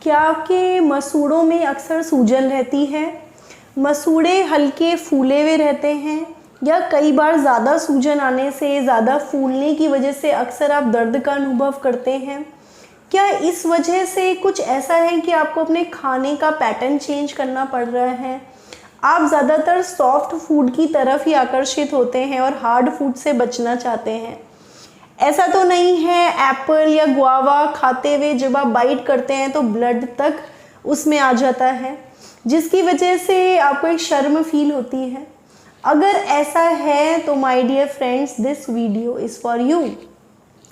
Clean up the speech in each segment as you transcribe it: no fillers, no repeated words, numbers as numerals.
क्या आपके मसूड़ों में अक्सर सूजन रहती है? मसूड़े हल्के फूले हुए रहते हैं या कई बार ज़्यादा सूजन आने से, ज़्यादा फूलने की वजह से अक्सर आप दर्द का अनुभव करते हैं? क्या इस वजह से कुछ ऐसा है कि आपको अपने खाने का पैटर्न चेंज करना पड़ रहा है? आप ज़्यादातर सॉफ्ट फूड की तरफ ही आकर्षित होते हैं और हार्ड फूड से बचना चाहते हैं। ऐसा तो नहीं है एप्पल या गुआवा खाते हुए जब आप बाइट करते हैं तो ब्लड तक उसमें आ जाता है, जिसकी वजह से आपको एक शर्म फील होती है? अगर ऐसा है तो my dear friends, this video is for you.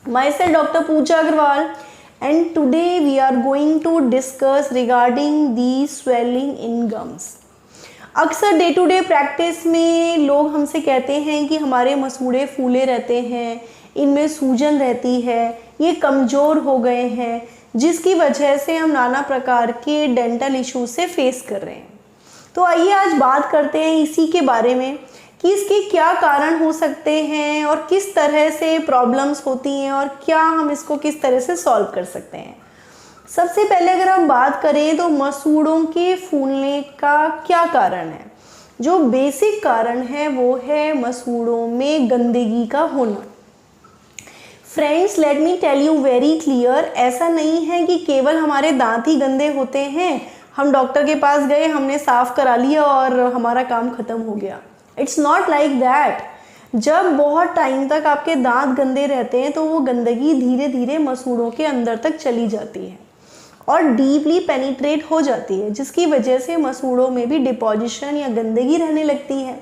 Myself doctor Pooja Agarwal and today we are going to discuss regarding the swelling in gums. अक्सर डे टू डे प्रैक्टिस में लोग हमसे कहते हैं कि हमारे मसूड़े फूले रहते हैं, इनमें सूजन रहती है, ये कमज़ोर हो गए हैं, जिसकी वजह से हम नाना प्रकार के डेंटल इश्यूज से फेस कर रहे हैं। तो आइए आज बात करते हैं इसी के बारे में कि इसके क्या कारण हो सकते हैं और किस तरह से प्रॉब्लम्स होती हैं और क्या हम इसको किस तरह से सॉल्व कर सकते हैं। सबसे पहले अगर हम बात करें तो मसूड़ों के फूलने का क्या कारण है? जो बेसिक कारण है वो है मसूड़ों में गंदगी का होना। Friends, let me tell you very clear, ऐसा नहीं है कि केवल हमारे दांत ही गंदे होते हैं, हम डॉक्टर के पास गए, हमने साफ़ करा लिया और हमारा काम ख़त्म हो गया। It's not like that. जब बहुत टाइम तक आपके दांत गंदे रहते हैं तो वो गंदगी धीरे धीरे मसूड़ों के अंदर तक चली जाती है और डीपली पेनिट्रेट हो जाती है, जिसकी वजह से मसूड़ों में भी डिपॉजिशन या गंदगी रहने लगती है।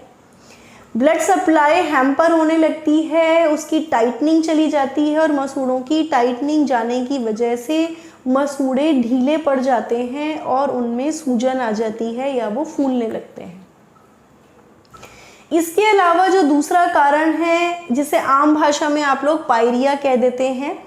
ब्लड सप्लाई हैम्पर होने लगती है, उसकी टाइटनिंग चली जाती है और मसूड़ों की टाइटनिंग जाने की वजह से मसूड़े ढीले पड़ जाते हैं और उनमें सूजन आ जाती है या वो फूलने लगते हैं। इसके अलावा जो दूसरा कारण है, जिसे आम भाषा में आप लोग पायरिया कह देते हैं,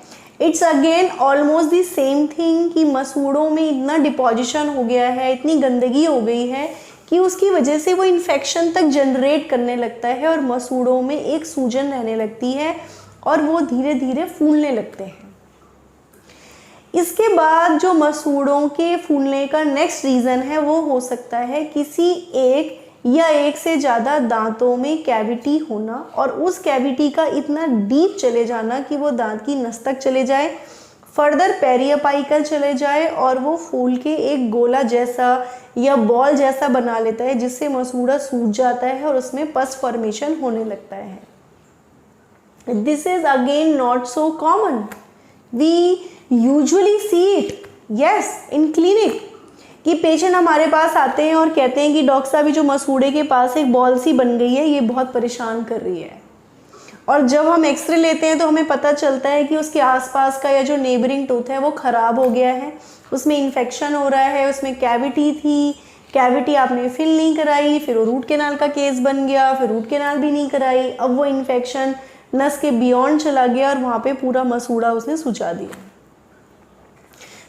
it's again almost the same thing कि मसूड़ों में इतना डिपॉजिशन हो गया है, इतनी गंदगी हो गई है कि उसकी वजह से वो इन्फेक्शन तक जनरेट करने लगता है और मसूड़ों में एक सूजन रहने लगती है और वो धीरे धीरे फूलने लगते हैं। इसके बाद जो मसूड़ों के फूलने का नेक्स्ट रीज़न है वो हो सकता है किसी एक या एक से ज़्यादा दांतों में कैविटी होना और उस कैविटी का इतना डीप चले जाना कि वो दांत की नस तक चले जाए, फर्दर पेरियपाइकल चले जाए और वो फूल के एक गोला जैसा या बॉल जैसा बना लेता है, जिससे मसूड़ा सूज जाता है और उसमें पस फॉर्मेशन होने लगता है। This is again not so common, we usually see it yes in clinic कि पेशेंट हमारे पास आते हैं और कहते हैं कि डॉक्टर साहब जो मसूड़े के पास एक बॉल सी बन गई है, ये बहुत परेशान कर रही है। और जब हम एक्सरे लेते हैं तो हमें पता चलता है कि उसके आसपास का या जो नेबरिंग टूथ है वो ख़राब हो गया है, उसमें इन्फेक्शन हो रहा है, उसमें कैविटी थी, कैविटी आपने फिल नहीं कराई, फिर वो रूट कैनाल का केस बन गया, फिर रूट कैनाल भी नहीं कराई, अब वो इन्फेक्शन नस के बियॉन्ड चला गया और वहाँ पे पूरा मसूड़ा उसने सुझा दिया।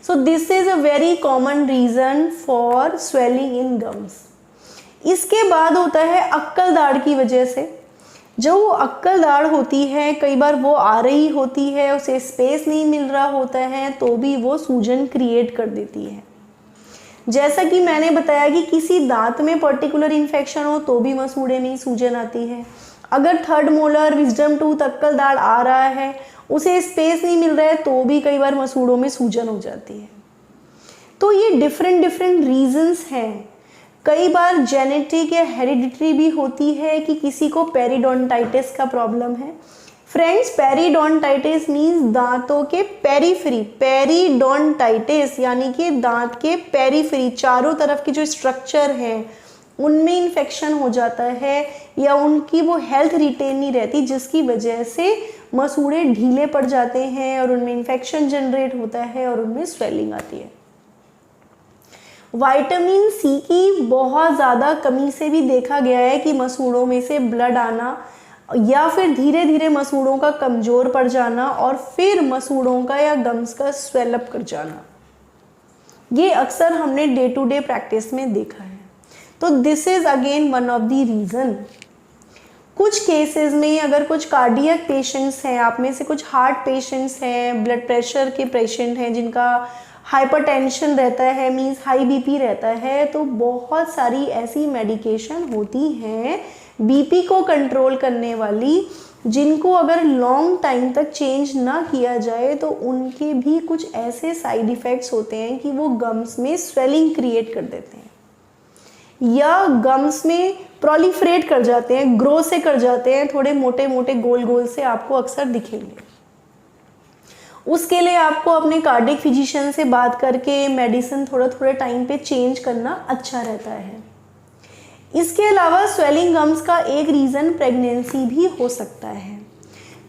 So this is a very common reason for swelling in gums. इसके बाद होता है अक्कल दाढ़ की वजह से। जो वो अक्कल दाढ़ होती है, कई बार वो आ रही होती है, उसे स्पेस नहीं मिल रहा होता है तो भी वो सूजन क्रिएट कर देती है। जैसा कि मैंने बताया कि किसी दांत में पर्टिकुलर इन्फेक्शन हो तो भी मसूड़े में सूजन आती है। अगर थर्ड मोलर, विजडम टूथ, अक्कल दाढ़ आ रहा है, उसे स्पेस नहीं मिल रहा है तो भी कई बार मसूड़ों में सूजन हो जाती है। तो ये डिफरेंट रीजंस हैं। कई बार जेनेटिक या हेरिडिटरी भी होती है कि किसी को पेरिडोंटाइटिस का प्रॉब्लम है। फ्रेंड्स, पेरिडोंटाइटिस मीन्स दांतों के पेरीफ्री, पेरिडोंटाइटिस यानी कि दांत के पेरीफ्री, चारों तरफ की जो स्ट्रक्चर हैं उनमें इन्फेक्शन हो जाता है या उनकी वो हेल्थ रिटेन नहीं रहती, जिसकी वजह से मसूड़े ढीले पड़ जाते हैं और उनमें इन्फेक्शन जनरेट होता है और उनमें स्वेलिंग आती है। विटामिन सी की बहुत ज़्यादा कमी से भी देखा गया है कि मसूड़ों में से ब्लड आना या फिर धीरे धीरे मसूड़ों का कमज़ोर पड़ जाना और फिर मसूड़ों का या गम्स का स्वेलअप कर जाना, ये अक्सर हमने डे टू डे प्रैक्टिस में देखा है। तो this is again one of the reason. कुछ केसेस में अगर कुछ कार्डियक पेशेंट्स हैं, आप में से कुछ हार्ट पेशेंट्स हैं, ब्लड प्रेशर के पेशेंट हैं जिनका हाइपरटेंशन रहता है, मीन्स हाई बीपी रहता है, तो बहुत सारी ऐसी मेडिकेशन होती हैं बीपी को कंट्रोल करने वाली, जिनको अगर लॉन्ग टाइम तक चेंज ना किया जाए तो उनके भी कुछ ऐसे साइड इफ़ेक्ट्स होते हैं कि वो गम्स में स्वेलिंग क्रिएट कर देते हैं या गम्स में प्रोलिफरेट कर जाते हैं, ग्रो से कर जाते हैं, थोड़े मोटे मोटे गोल गोल से आपको अक्सर दिखेंगे। उसके लिए आपको अपने कार्डियक फिजिशियन से बात करके मेडिसिन थोड़ा थोड़ा टाइम पे चेंज करना अच्छा रहता है। इसके अलावा स्वेलिंग गम्स का एक रीज़न प्रेगनेंसी भी हो सकता है।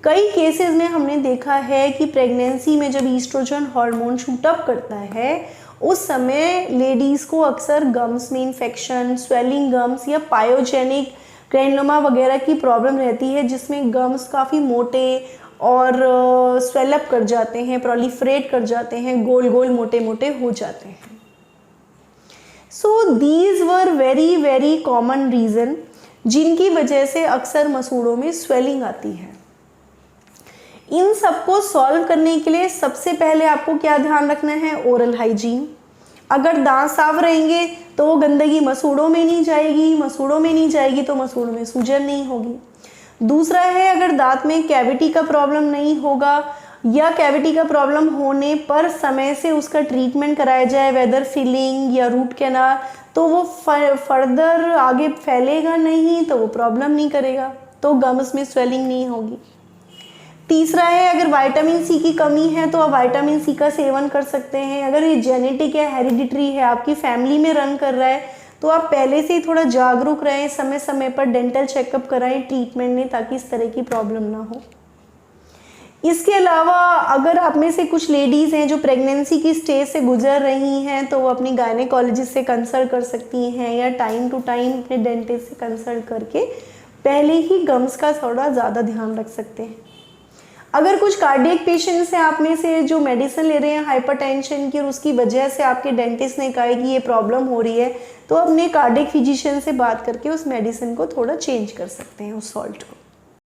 कई केसेस में हमने देखा है कि प्रेगनेंसी में जब ईस्ट्रोजन हार्मोन शूट अप करता है उस समय लेडीज़ को अक्सर गम्स में इन्फेक्शन, स्वेलिंग गम्स या पायोजेनिक ग्रैनुलोमा वगैरह की प्रॉब्लम रहती है, जिसमें गम्स काफ़ी मोटे और स्वेलअप कर जाते हैं, प्रोलिफरेट कर जाते हैं, गोल गोल मोटे मोटे हो जाते हैं। So these were very very common reason जिनकी वजह से अक्सर मसूड़ों में स्वेलिंग आती है। इन सबको सॉल्व करने के लिए सबसे पहले आपको क्या ध्यान रखना है? Oral hygiene. अगर दांत साफ रहेंगे तो वो गंदगी मसूड़ों में नहीं जाएगी, मसूड़ों में नहीं जाएगी तो मसूड़ों में सूजन नहीं होगी। दूसरा है, अगर दांत में कैविटी का प्रॉब्लम नहीं होगा या कैविटी का प्रॉब्लम होने पर समय से उसका ट्रीटमेंट कराया जाए, वेदर फिलिंग या रूट कैनाल, तो वो फर्दर आगे फैलेगा नहीं, तो वो प्रॉब्लम नहीं करेगा, तो गम्स में स्वेलिंग नहीं होगी। तीसरा है, अगर विटामिन सी की कमी है तो आप विटामिन सी का सेवन कर सकते हैं। अगर ये जेनेटिक है, हेरिडिटरी है, आपकी फैमिली में रन कर रहा है, तो आप पहले से ही थोड़ा जागरूक रहें, समय समय पर डेंटल चेकअप कराएं ट्रीटमेंट में, ताकि इस तरह की प्रॉब्लम ना हो। इसके अलावा अगर आप में से कुछ लेडीज़ हैं जो प्रेगनेंसी की स्टेज से गुजर रही हैं, तो वो अपनी गायनेकोलॉजिस्ट से कंसल्ट कर सकती हैं या टाइम टू टाइम अपने डेंटिस्ट से कंसल्ट करके पहले ही गम्स का थोड़ा ज़्यादा ध्यान रख सकते हैं। अगर कुछ कार्डियक पेशेंट्स हैं आप में से जो मेडिसिन ले रहे हैं हाइपरटेंशन की और उसकी वजह से आपके डेंटिस्ट ने कहा कि ये प्रॉब्लम हो रही है, तो अपने कार्डियक फिजिशियन से बात करके उस मेडिसिन को थोड़ा चेंज कर सकते हैं, उस सॉल्ट को।